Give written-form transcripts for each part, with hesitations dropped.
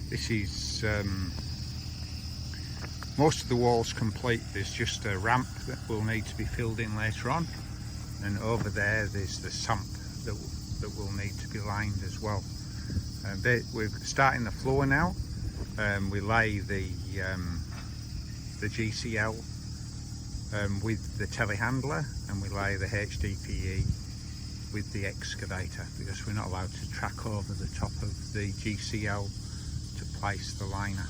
This is most of the walls complete. There's just a ramp that will need to be filled in later on, and over there's the sump that will need to be lined as well. We're starting the floor now. We lay the GCL with the telehandler, and we lay the HDPE with the excavator, because we're not allowed to track over the top of the GCL to place the liner.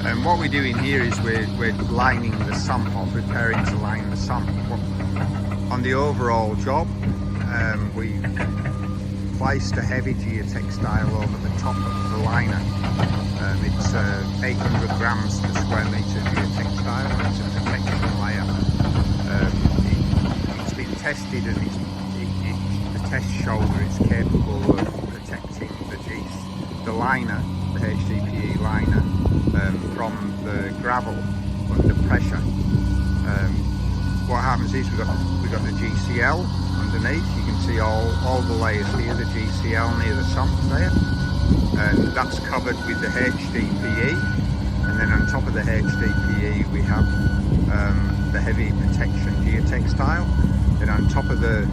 And what we're doing here is we're lining the sump, or preparing to line the sump. On the overall job, we placed a heavy geotextile over the top of the liner. It's 800 grams per square metre geotextile. It's a protection layer. It's been tested, and the test showed that it's capable of protecting the liner, the HDPE liner, from the gravel under pressure. What happens is we've got the GCL underneath. You can see all the layers here, the GCL near the sump there, and that's covered with the HDPE. And then on top of the HDPE we have the heavy protection geotextile. Then on top of the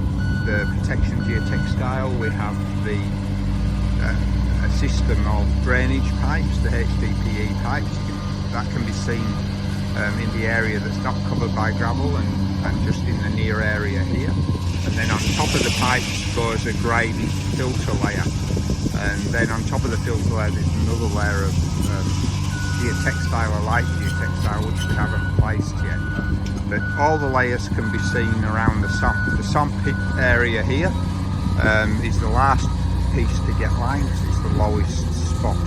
protection geotextile we have a system of drainage pipes, the HDPE pipes. That can be seen in the area that's not covered by gravel, and just in the near area here. And then on top of the pipes goes a graded filter layer, and then on top of the filter layer there's another layer of geotextile, or light geotextile, which we haven't placed yet. But all the layers can be seen around the sump. The sump area here is the last piece to get lined. It's the lowest spot.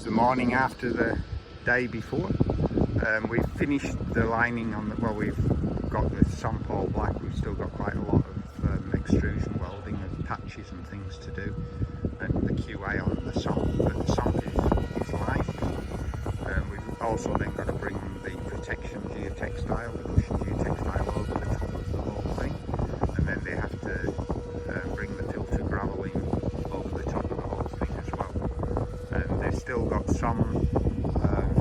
The morning after the day before. We've finished the lining on the, well, we've got the sump all black. We've still got quite a lot of extrusion welding of patches and things to do, and the QA on the sump, but the sump is lined. We've also then got to bring the protection geotextile, the cushion geotextile over the top of the whole thing, and then they have to bring the filter gravel in over the top of the whole thing as well. And they've still got some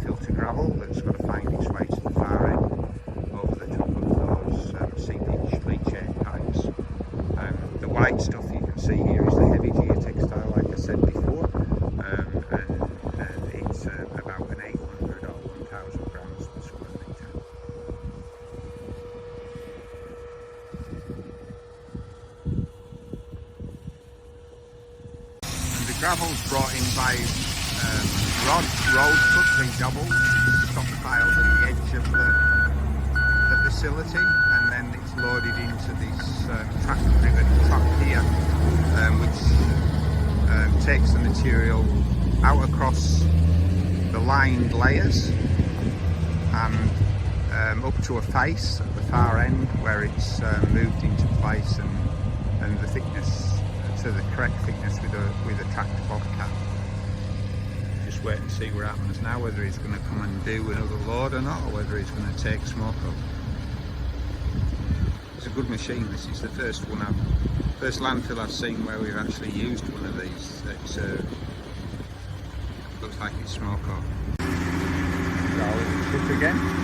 filter gravel that's got to find its way to the far end over the top of those seepage leachate pipes. The white stuff you can see here is the heavy geotextile, like I said before, and it's about an 800 or 1000 grams per square metre. And the gravel's brought in by road cut double, stockpiled at the edge of the facility, and then it's loaded into this truck here, which takes the material out across the lined layers and up to a face at the far end where it's moved into place, and the thickness to the correct thickness with a tracked bobcat. Wait and see what happens now, whether he's going to come and do another load or not, or whether he's going to take smoke up. It's a good machine. This is the first landfill I've seen where we've actually used one of these. It looks like it's smoke up. So I'll shoot again.